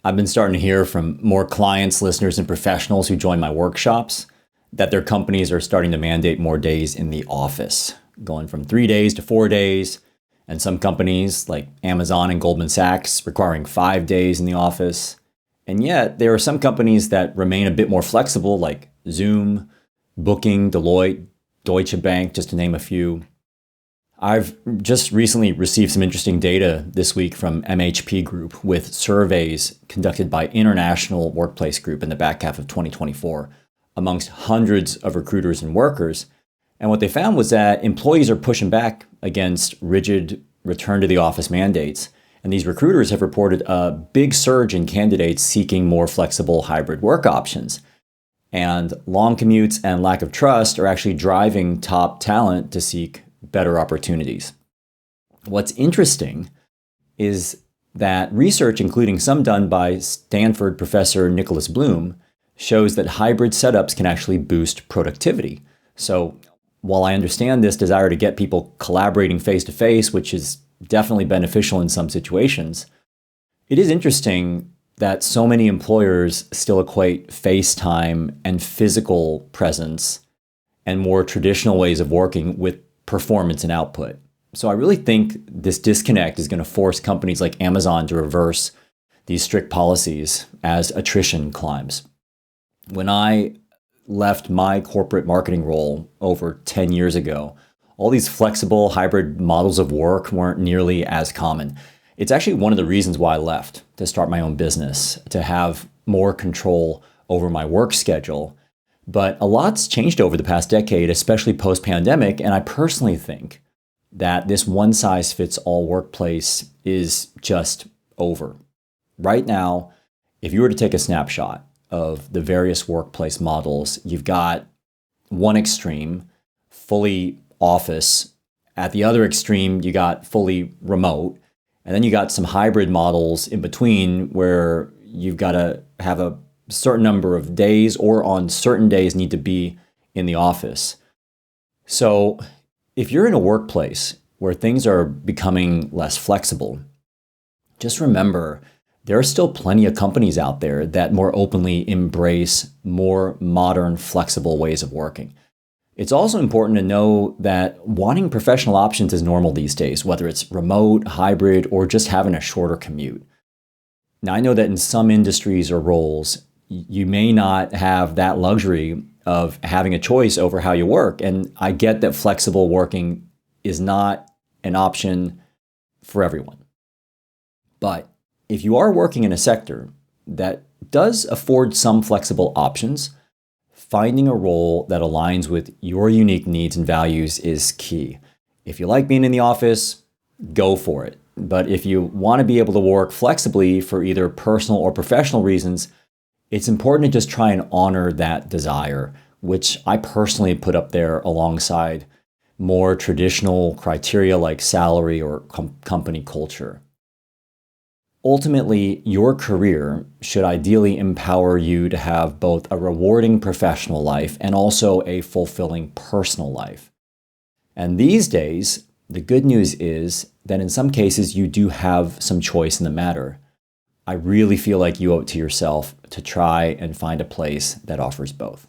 I've been starting to hear from more clients, listeners, and professionals who join my workshops that their companies are starting to mandate more days in the office, going from 3 days to 4 days. And some companies like Amazon and Goldman Sachs requiring 5 days in the office. And yet there are some companies that remain a bit more flexible, like Zoom, Booking, Deloitte, Deutsche Bank, just to name a few. I've just recently received some interesting data this week from MHP Group with surveys conducted by International Workplace Group in the back half of 2024 amongst hundreds of recruiters and workers. And what they found was that employees are pushing back against rigid return to the office mandates. And these recruiters have reported a big surge in candidates seeking more flexible hybrid work options. And long commutes and lack of trust are actually driving top talent to seek better opportunities. What's interesting is that research, including some done by Stanford professor Nicholas Bloom, shows that hybrid setups can actually boost productivity. So while I understand this desire to get people collaborating face-to-face, which is definitely beneficial in some situations, it is interesting that so many employers still equate FaceTime and physical presence and more traditional ways of working with performance and output. So I really think this disconnect is going to force companies like Amazon to reverse these strict policies as attrition climbs. When I left my corporate marketing role over 10 years ago, all these flexible hybrid models of work weren't nearly as common. It's actually one of the reasons why I left to start my own business, to have more control over my work schedule. But a lot's changed over the past decade, especially post-pandemic, and I personally think that this one-size-fits-all workplace is just over. Right now, if you were to take a snapshot of the various workplace models, you've got one extreme, fully office. At the other extreme, you got fully remote. And then you got some hybrid models in between where you've got to have a certain number of days or on certain days need to be in the office. So if you're in a workplace where things are becoming less flexible, just remember there are still plenty of companies out there that more openly embrace more modern, flexible ways of working. It's also important to know that wanting professional options is normal these days, whether it's remote, hybrid, or just having a shorter commute. Now, I know that in some industries or roles, you may not have that luxury of having a choice over how you work. And I get that flexible working is not an option for everyone. But if you are working in a sector that does afford some flexible options, finding a role that aligns with your unique needs and values is key. If you like being in the office, go for it. But if you want to be able to work flexibly for either personal or professional reasons, it's important to just try and honor that desire, which I personally put up there alongside more traditional criteria like salary or company culture. Ultimately, your career should ideally empower you to have both a rewarding professional life and also a fulfilling personal life. And these days, the good news is that in some cases, you do have some choice in the matter. I really feel like you owe it to yourself to try and find a place that offers both.